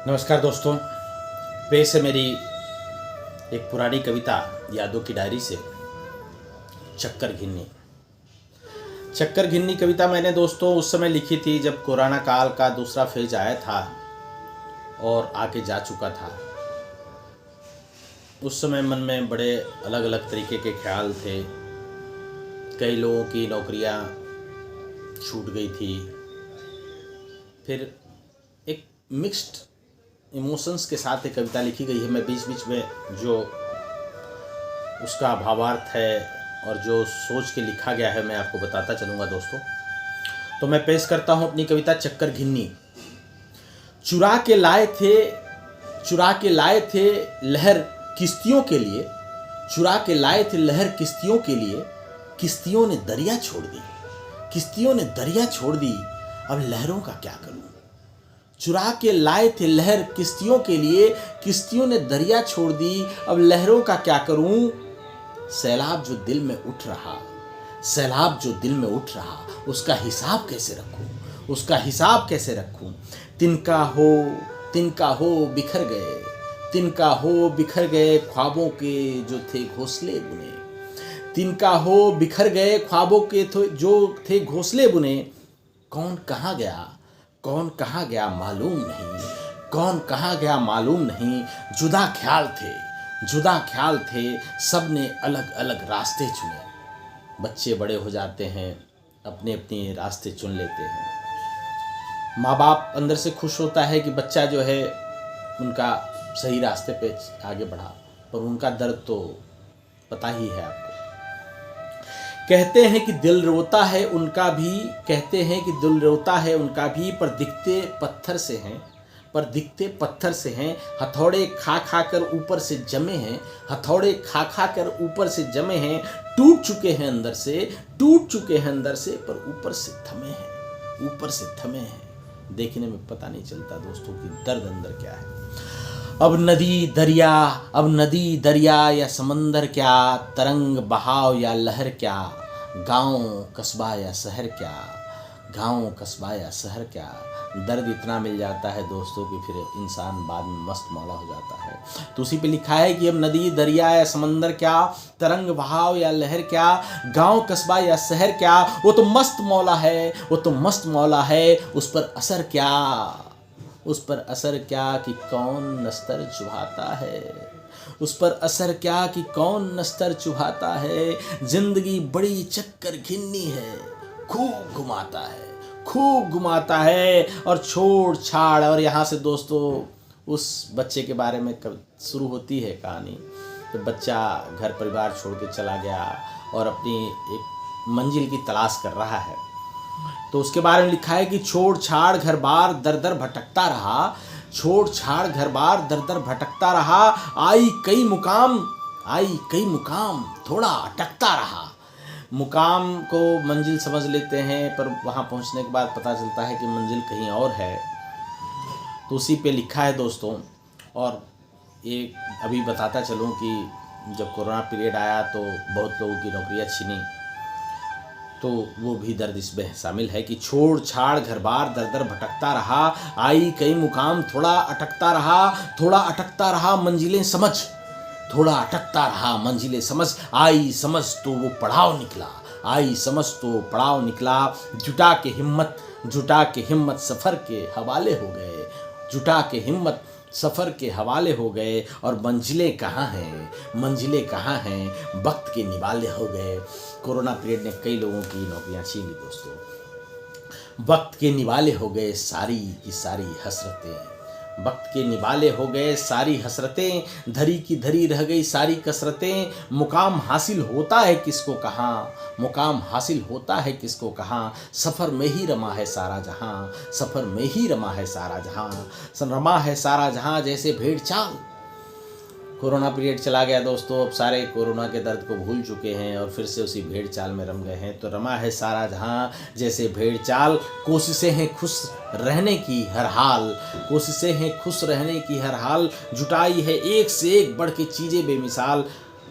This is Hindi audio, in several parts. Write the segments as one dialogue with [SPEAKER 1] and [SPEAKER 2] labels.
[SPEAKER 1] नमस्कार दोस्तों, पेश है मेरी एक पुरानी कविता यादों की डायरी से। चक्कर घिन्नी। चक्कर घिन्नी कविता मैंने दोस्तों उस समय लिखी थी जब कोरोना काल का दूसरा फेज आया था और आके जा चुका था। उस समय मन में बड़े अलग अलग तरीके के ख्याल थे। कई लोगों की नौकरियां छूट गई थी। फिर एक मिक्स्ड इमोशंस के साथ एक कविता लिखी गई है। मैं बीच बीच में जो उसका भावार्थ है और जो सोच के लिखा गया है मैं आपको बताता चलूँगा दोस्तों। तो मैं पेश करता हूँ अपनी कविता चक्कर घिन्नी। चुरा के लाए थे लहर किश्तियों के लिए, चुरा के लाए थे लहर किश्तियों के लिए, किश्तियों ने दरिया छोड़ दी, किश्तियों ने दरिया छोड़ दी, अब लहरों का क्या करूँ। चुरा के लाए थे लहर किश्तियों के लिए, किश्तियों ने दरिया छोड़ दी, अब लहरों का क्या करूं। सैलाब जो दिल में उठ रहा, सैलाब जो दिल में उठ रहा, उसका हिसाब कैसे रखूं, उसका हिसाब कैसे रखूं। तिनका हो बिखर गए, तिनका हो बिखर गए ख्वाबों के जो थे घोंसले बुने, तिनका हो बिखर गए ख्वाबों के जो थे घोंसले बुने। कौन कहाँ गया, कौन कहाँ गया मालूम नहीं, कौन कहाँ गया मालूम नहीं। जुदा ख्याल थे, जुदा ख्याल थे, सब ने अलग अलग रास्ते चुने। बच्चे बड़े हो जाते हैं, अपने अपने रास्ते चुन लेते हैं। माँ बाप अंदर से खुश होता है कि बच्चा जो है उनका सही रास्ते पे आगे बढ़ा, पर उनका दर्द तो पता ही है आपको। कहते हैं कि दिल रोता है उनका भी, कहते हैं कि दिल रोता है उनका भी, पर दिखते पत्थर से हैं, पर दिखते पत्थर से हैं। हथौड़े खा खा कर ऊपर से जमे हैं, हथौड़े खा खा कर ऊपर से जमे हैं। टूट चुके हैं अंदर से, टूट चुके हैं अंदर से, पर ऊपर से थमे हैं, ऊपर से थमे हैं। देखने में पता नहीं चलता दोस्तों कि दर्द अंदर क्या है। अब नदी दरिया या समंदर क्या, तरंग बहाव या लहर क्या, गांव कस्बा या शहर क्या, गांव कस्बा या शहर क्या। दर्द इतना मिल जाता है दोस्तों कि फिर इंसान बाद में मस्त मौला हो जाता है। तो उसी पे लिखा है कि अब नदी दरिया या समंदर क्या, तरंग बहाव या लहर क्या, गांव कस्बा या शहर क्या, वो तो मस्त मौला है, वो तो मस्त मौला है। उस पर असर क्या, उस पर असर क्या कि कौन नस्तर चुभाता है, उस पर असर क्या कि कौन नस्तर चुभाता है। जिंदगी बड़ी चक्कर घिन्नी है, खूब घुमाता है, खूब घुमाता है और छोड़ छाड़। और यहाँ से दोस्तों उस बच्चे के बारे में शुरू होती है कहानी। तो बच्चा घर परिवार छोड़ के चला गया और अपनी एक मंजिल की तलाश कर रहा है। तो उसके बारे में लिखा है कि छोड़ छाड़ घर बार दर दर भटकता रहा, छोड़ छाड़ घर बार दर दर भटकता रहा। आई कई मुकाम थोड़ा अटकता रहा। मुकाम को मंजिल समझ लेते हैं, पर वहाँ पहुँचने के बाद पता चलता है कि मंजिल कहीं और है। तो उसी पे लिखा है दोस्तों। और एक अभी बताता चलूँ कि जब कोरोना पीरियड आया तो बहुत लोगों की नौकरियाँ छीनी, तो वो भी दर्द इसमें शामिल है कि छोड़ छाड़ घर बार दर दर भटकता रहा। आई कई मुकाम थोड़ा अटकता रहा, थोड़ा अटकता रहा मंजिलें समझ, थोड़ा अटकता रहा मंजिलें समझ। आई समझ तो वो पड़ाव निकला, आई समझ तो पड़ाव निकला। जुटा के हिम्मत सफ़र के हवाले हो गए, जुटा के हिम्मत सफ़र के हवाले हो गए। और मंजिलें कहाँ हैं, मंजिलें कहाँ हैं, वक्त के निवाले हो गए। कोरोना पीरियड ने कई लोगों की नौकरियां छीन ली दोस्तों। वक्त के निवाले हो गए सारी की सारी हसरतें, वक्त के निवाले हो गए सारी हसरतें। धरी की धरी रह गई सारी कसरतें। मुकाम हासिल होता है किसको कहाँ, मुकाम हासिल होता है किसको कहाँ। सफ़र में ही रमा है सारा जहाँ, सफ़र में ही रमा है सारा जहाँ, रमा है सारा जहाँ जैसे भेड़ चाल। कोरोना पीरियड चला गया दोस्तों, अब सारे कोरोना के दर्द को भूल चुके हैं और फिर से उसी भेड़ चाल में रम गए हैं। तो रमा है सारा जहाँ जैसे भेड़ चाल। कोशिशें हैं खुश रहने की हर हाल, कोशिशें हैं खुश रहने की हर हाल। जुटाई है एक से एक बढ़ के चीज़ें बेमिसाल।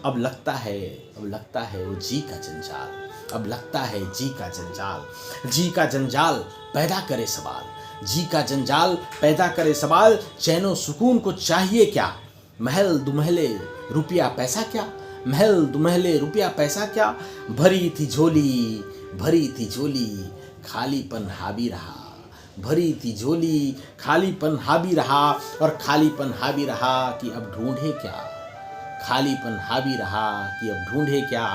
[SPEAKER 1] अब लगता है वो जी का जंजाल, अब लगता है जी का जंजाल, जी का जंजाल पैदा करे सवाल, जी का जंजाल पैदा करे सवाल, चैनो सुकून को चाहिए क्या? महल दुमहले रुपया पैसा क्या? महल दुमहले रुपया पैसा क्या? भरी थी झोली खालीपन हावी रहा। भरी थी झोली खालीपन हावी रहा, और खालीपन हावी रहा कि अब ढूंढे क्या? खालीपन हावी रहा कि अब ढूंढे क्या?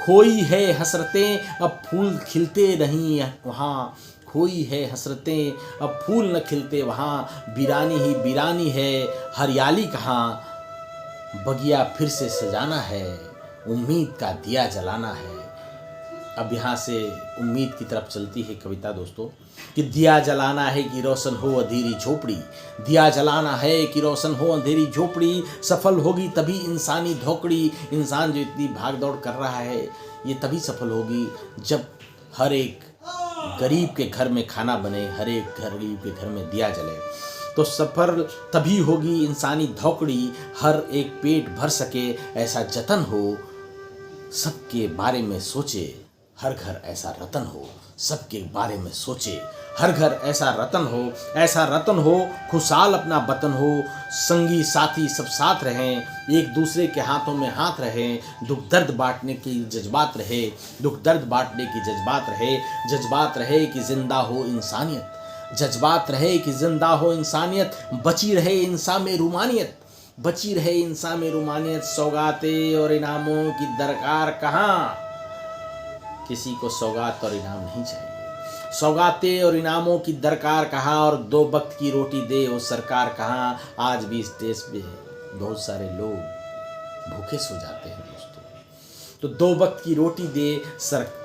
[SPEAKER 1] खोई है हसरतें अब फूल खिलते नहीं वहाँ। खोई है हसरतें अब फूल न खिलते वहाँ। वीरानी ही वीरानी है हरियाली कहाँ। बगिया फिर से सजाना है, उम्मीद का दिया जलाना है। अब यहाँ से उम्मीद की तरफ चलती है कविता दोस्तों, कि दिया जलाना है कि रोशन हो अंधेरी झोपड़ी। दिया जलाना है कि रोशन हो अंधेरी झोपड़ी। सफल होगी तभी इंसानी धोकड़ी। इंसान जो इतनी भाग दौड़ कर रहा है ये तभी सफल होगी जब हर एक गरीब के घर में खाना बने, हर एक गरीब के घर में दिया जले। तो सफल तभी होगी इंसानी धोकड़ी। हर एक पेट भर सके ऐसा जतन हो, सबके बारे में सोचे हर घर ऐसा रतन हो। सबके बारे में सोचे हर घर ऐसा रतन हो। ऐसा रतन हो खुशहाल अपना वतन हो। संगी साथी सब साथ रहें, एक दूसरे के हाथों में हाथ रहें। दुख दर्द बांटने की जज्बात रहे, दुख दर्द बांटने की जज्बात रहे। जज्बात रहे कि जिंदा हो इंसानियत, जज्बात रहे कि जिंदा हो इंसानियत। बची रहे इंसान में रूमानियत, बची रहे इंसान में रूमानियत। सौगातें और इनामों की दरकार कहाँ? किसी को सौगात और इनाम नहीं चाहिए। सौगातें और इनामों की दरकार कहाँ? और 2 वक्त की रोटी दे वो सरकार कहाँ? आज भी इस देश में बहुत सारे लोग भूखे सो जाते हैं दोस्तों। तो 2 वक्त की रोटी दे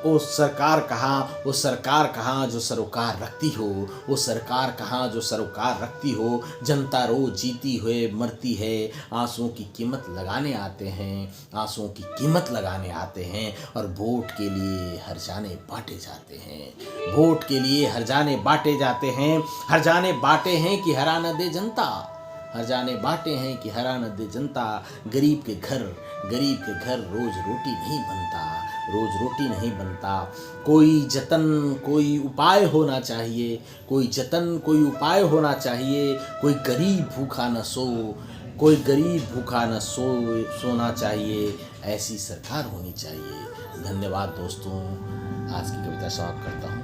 [SPEAKER 1] वो सरकार कहाँ? वो सरकार कहाँ जो सरोकार रखती हो? वो सरकार कहाँ जो सरोकार रखती हो? जनता रोज जीती हुए मरती है, आंसुओं की कीमत लगाने आते हैं, आंसुओं की कीमत लगाने आते हैं। और वोट के लिए हर जाने बांटे जाते हैं, वोट के लिए हर जाने बांटे जाते हैं। हर जाने बांटे हैं कि हरा न दे जनता, हर जाने बांटे हैं कि हरा न दे जनता। गरीब के घर रोज रोटी नहीं बनता, रोज रोटी नहीं बनता। कोई जतन कोई उपाय होना चाहिए, कोई जतन कोई उपाय होना चाहिए। कोई गरीब भूखा न सो, कोई गरीब भूखा न सोना चाहिए। ऐसी सरकार होनी चाहिए। धन्यवाद दोस्तों, आज की कविता समाप्त करता हूँ।